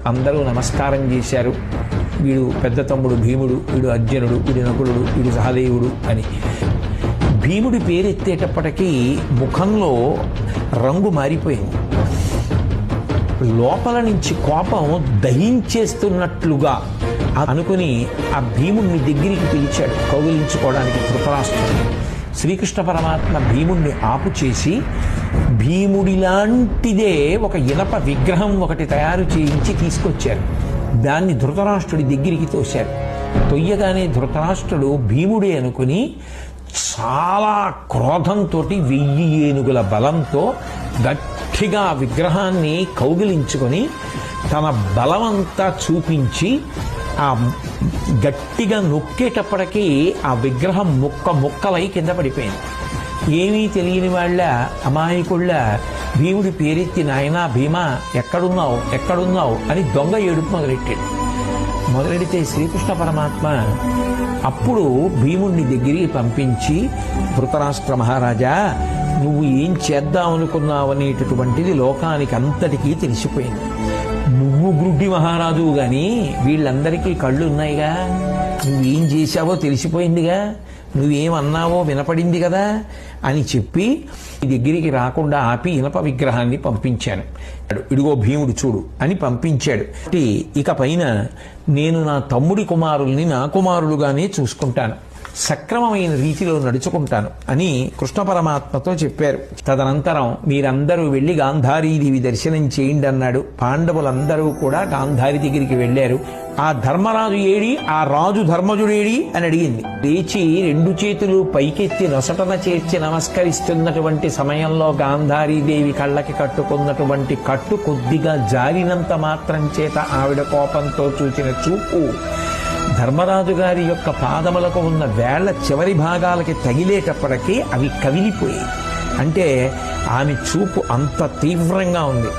అందరూ నమస్కారం చేశారు. వీడు పెద్ద తమ్ముడు భీముడు, వీడు అర్జునుడు, వీడు నకులుడు, వీడు సహదేవుడు అని. భీముడి పేరెత్తేటప్పటికీ ముఖంలో రంగు మారిపోయింది. లోపల నుంచి కోపం దహించేస్తున్నట్లుగా అనుకుని ఆ భీముడిని దగ్గరికి పిలిచాడు కౌగిలించుకోవడానికి ధృతరాష్ట్రుడు. శ్రీకృష్ణ పరమాత్మ భీముడిని ఆపు చేసి భీముడిలాంటిదే ఒక ఇనప విగ్రహం ఒకటి తయారు చేయించి తీసుకొచ్చారు. దాన్ని ధృతరాష్ట్రుడి దగ్గరికి తోశారు. తొయ్యగానే ధృతరాష్ట్రుడు భీముడే అనుకుని చాలా క్రోధంతో 1000 ఏనుగుల బలంతో గట్టిగా విగ్రహాన్ని కౌగిలించుకొని తన బలమంతా చూపించి ఆ గట్టిగా నొక్కేటప్పటికీ ఆ విగ్రహం ముక్కలై కింద పడిపోయింది. ఏమీ తెలియని వాళ్ళ అమాయకుళ్ళ భీముడి పేరెత్తి నాయనా భీమా ఎక్కడున్నావు అని దొంగ ఏడుపు మొదలెడితే శ్రీకృష్ణ పరమాత్మ అప్పుడు భీముడిని దగ్గరికి పంపించి, ధృతరాష్ట్ర మహారాజా, నువ్వు ఏం చేద్దామనుకున్నావు అనేటటువంటిది లోకానికి అంతటికీ తెలిసిపోయింది. నువ్వు గ్రుడ్డి మహారాజువు గాని వీళ్ళందరికీ కళ్ళు ఉన్నాయిగా, నువ్వేం చేశావో తెలిసిపోయిందిగా, నువ్వేమన్నావో వినపడింది కదా అని చెప్పి దగ్గరికి రాకుండా ఆపి ఇనప విగ్రహాన్ని పంపించాను. ఇదిగో భీముడు చూడు అని పంపించాడు. ఇక పైన నేను నా తమ్ముడి కుమారుల్ని నా కుమారులుగానే చూసుకుంటాను, సక్రమమైన రీతిలో నడుచుకుంటాను అని కృష్ణ పరమాత్మతో చెప్పారు. తదనంతరం మీరందరూ వెళ్ళి గాంధారీదేవి దర్శనం చేయండి అన్నాడు. పాండవులందరూ కూడా గాంధారి దగ్గరికి వెళ్ళారు. ఆ ధర్మరాజు ఏడి, ఆ రాజు ధర్మజుడేడి అని అడిగింది. లేచి 2 చేతులు పైకెత్తి నొసటన చేర్చి నమస్కరిస్తున్నటువంటి సమయంలో గాంధారీదేవి కళ్ళకి కట్టుకున్నటువంటి కట్టు కొద్దిగా జారినంత మాత్రం చేత ఆవిడ కోపంతో చూసిన చూపు ధర్మరాజు గారి యొక్క పాదములకు ఉన్న వేళ్ల చివరి భాగాలకి తగిలేటప్పటికీ అవి కవిలిపోయాయి. అంటే ఆమె చూపు అంత తీవ్రంగా ఉంది.